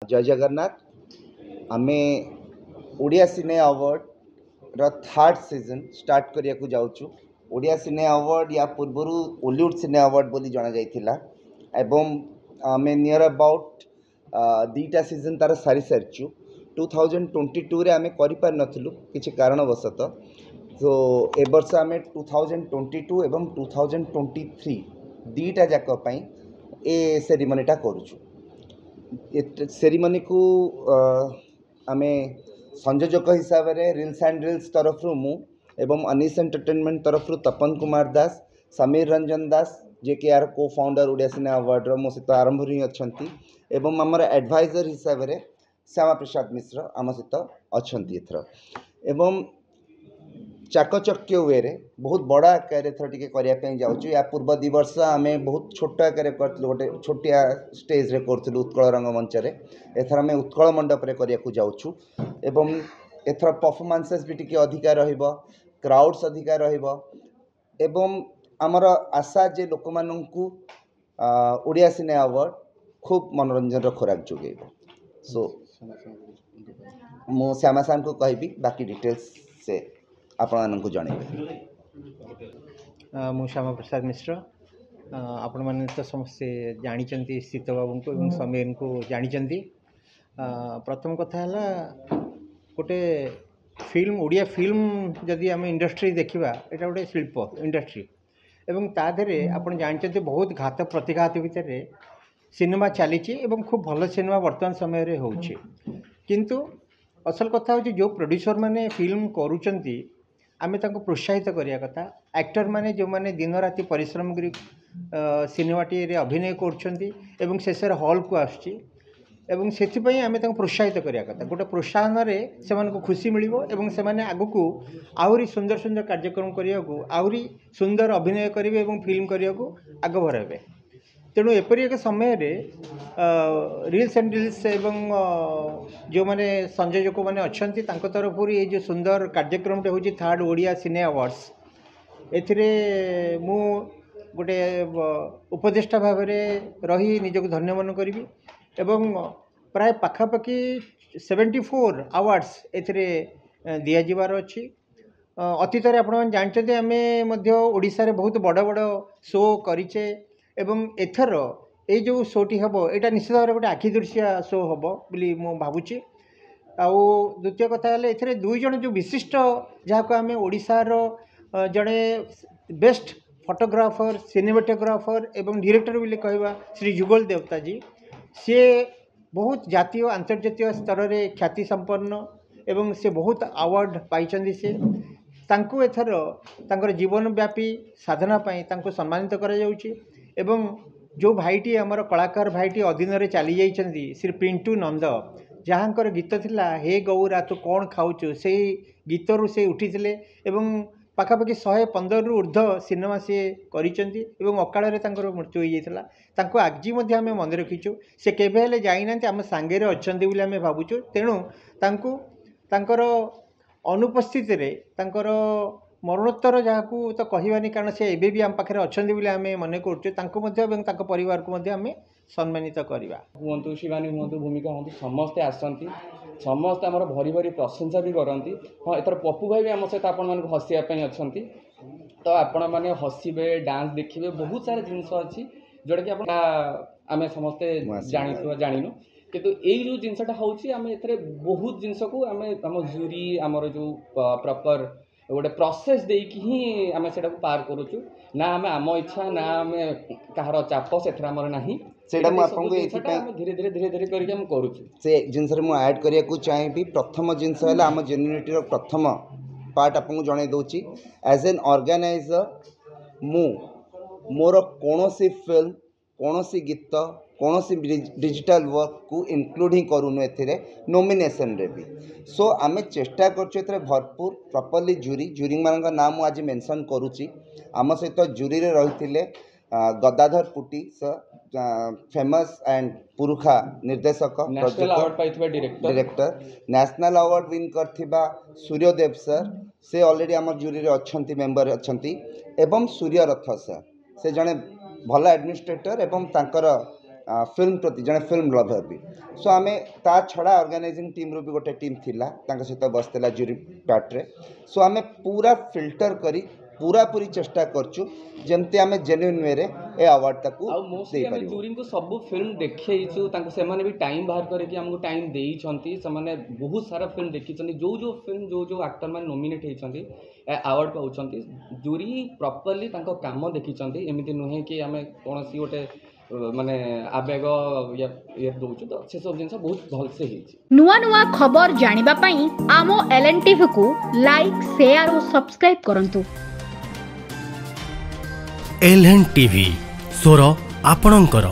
जय जगन्नाथ। आमे Odia cine award रो थर्ड सीजन स्टार्ट करिया को जाउछु। ओडिया सिने अवार्ड या पूर्वरु ओलीवुड सिने अवार्ड बोली जाना जाइथिला एवं आमे नियर अबाउट दीटा सीजन तार सारी सारिछु। 2022 रे आमे करि पार नथिलु किछि कारणवशत, तो ए वर्ष आमे 2022 एवं 2023 दीटा जाक पई ए सेरिमनीटा करूछु। सेरिमनी को आमे संयोजक हिसाब से रिल्स एंड रिल्स तरफ मु एवं अनिश एंटरटेनमेंट तरफ तपन कुमार दास, समीर रंजन दास जे के आर को फाउंडर ओडिया सिने अवार्ड मो सहित आरंभ ही अच्छा एवं आमर एडवाइजर हिसाब से श्यामा प्रसाद मिश्र आम सहित अच्छा एथर एवं चाकचक्य वे रे बहुत बड़ा आकार करने जाऊँ। या पूर्व दि वर्ष आम बहुत छोट आकार गोटे छोटिया स्टेज रे करूँ उत्कल रंगमंच रे। एथर आम उत्कल मंडप रे करने जाऊँ एवं एथर परफॉर्मेंसेस भी टिके अधिका रहिबो, क्राउड्स अधिका रहिबो एवं आमर आशा जे लोक माननकु ओडिया सिने अवार्ड खूब मनोरंजन खोराक जोगेबो। सो मु श्यामा सार को कहबी बाकी डिटेल्स से आपण जनइबे। मु श्यामा प्रसाद मिश्र। आपण मैंने तो समस्ते जानी सीत बाबू को और समीर को जानी। प्रथम कथा है गोटे फिल्म ओडिया फिल्म जदि आम इंडस्ट्री देखा यहाँ गोटे शिल्प इंडस्ट्री एवं ताधे आप जानते बहुत घात प्रतिघात भितर सिनेमा चली खूब भल सिनेमा वर्तमान समय होकिंतु असल कथा हो जो प्रोड्यूसर मैंने फिल्म करुँच आमे तांको प्रोत्साहित करिया कथा। एक्टर माने जो माने दिन राति परिश्रम करी सिनेमाटी रे अभिनय करछंती एवं शेष हॉल को आसची एवं सेथिपई आमे तांको प्रोत्साहित करिया कथा। गोटे प्रोत्साहन रे सेमान को खुशी मिलिबो एवं सेमाने आगुकू आहुरी सुंदर सुंदर कार्यक्रम करिया को आहुरी सुंदर अभिनय करिवे एवं फिल्म करिया को आग भराइबे। तेणु एपरी एक समय रे रिल्स एंड रिल्स एवं जो माने संयोजक मैंने अच्छा तरफ ये जो सुंदर कार्यक्रम हूँ थर्ड ओडिया सिने अवार्ड्स एथिरे मु गोटे उपदेष्टा भाव रही निजक धन्य मन करी एवं प्राय पाखापाखि 74 अवार्ड्स एथिरे दिया जिवार अच्छी। अतीत रे आपण जानते आम ओडिशा रे बहुत बड़ बड़ शो करिचे एवं एथर ये जो शोटी हम यहाँ निश्चित भाव गोटे आखिदृशिया शो हम बोली मु भावुची। आउ द्वितीय कथा है दुई जन जो विशिष्ट जहाँ को आम ओडिशार जड़े बेस्ट फोटोग्राफर सिनेमेटोग्राफर एवं डायरेक्टर बोली कहवा श्री जुगल देवता जी सी बहुत जातीय अंतर्जातीय स्तर में ख्याति संपन्न एवं से बहुत अवार्ड पाई से तांको एथर तांकर जीवन व्यापी साधना पाई तांको सम्मानित करा जाउची एवं जो भाईटी आमर कलाकार भाईटी अधीन रे चली जाइछंती श्री पिंटू नंद जहाँकर गीत थिला हे गौरा तू कौन खाऊचु से गीतरू से उठीथिले एवं पाखापाखि 115 रु ऊर्ध्व सिनेमा सी करिसेंती एवं अकाल रे तांकर मृत्यु हो जाइथिला। तांको आजी मध्ये आमे मन रखिछु से केबे हेले जाइनांती आम सांगे रे अछंती बोली आमे भाबुछु। तेणु तांको तांकर अनुपस्थित रे तांकर मरणोत्तर जहाँ को तो कहवानी कारण से एबे भी आम पाखे अच्छा बोली आम मन कर परिवार को आम सम्मानित करवा हूँ शिवानी हूँ भूमिका हूँ समस्ते आसती समस्ते आम भरी भरी प्रशंसा भी करती। हाँ एथर पप्पू भाई भी आम सहित आपण मानक हसियापी अच्छा तो आपण मैंने हसबे डांस देखिए बहुत सारा जिनस अच्छी जोटा कि आम समस्ते जाणीनु किंतु यही जो जिनसटा होमें ए बहुत जिनस को आम आम जूरी आमर जो प्रॉपर गोटे प्रोसेस देकी ही आम से पार करुचु ना आम आम इच्छा ना आम कहार चाप से ना धीरे धीरे धीरे धीरे करके हम करुचु से जिनस रे मु ऐड करिया को चाहेबी। प्रथम जिनस है आम जेन्युइनिटी रो प्रथम पार्ट आपको जणै दउची एज एन ऑर्गेनाइजर मु मोर कोनोसी फिल्म कोनोसी गीत कोनोसी डिजिटल वर्क को इंक्लूड ही करूनु एथिरे नॉमिनेशन रे भी। सो आमे चेष्टा करछु एथरे भरपूर प्रॉपर्ली जूरी मानक नाम आज मेंशन करूची। आम सहित जूरी रे रहिथिले Gadadhar Puti sir famous and पुरुखा निर्देशक डायरेक्टर नेशनल अवार्ड विन करथिबा सूर्यदेव सर से ऑलरेडी आम जूरी रे अछंती मेंबर अछंती एवं सूर्यरथ सर से जने भल एडमिनिस्ट्रेटर एवं तांकर फिल्म प्रति जड़े फिल्म लभर भी सो आम ता छड़ा ऑर्गेनाइजिंग टीम रू भी गोटे टीम थिला सहित बसला जूरी पार्ट्रे सो आम पूरा फिल्टर करी पूरा पूरी चेष्टा करचु जमती आम जेन्युइन वे ए अवार्ड ताकू आउ मोस्टली आम जूरी को सब फिल्म देखु से भी टाइम बाहर करके आमको टाइम देइछंती से बहुत सारा फिल्म देखी जो फिल्म जो एक्टर मैंने नॉमिनेट होती अवार्ड पाँच जूरी प्रॉपर्ली काम देखी एमती नुहे कि आम कौन सी गोटे माने आवेग ये दौचु तो से सब जिन बहुत भलसे नुआ नुआ खबर जानिबा पई आमो LNTV को लाइक शेयर और सब्सक्राइब करंतु। LNTV स्वर आपणंकर।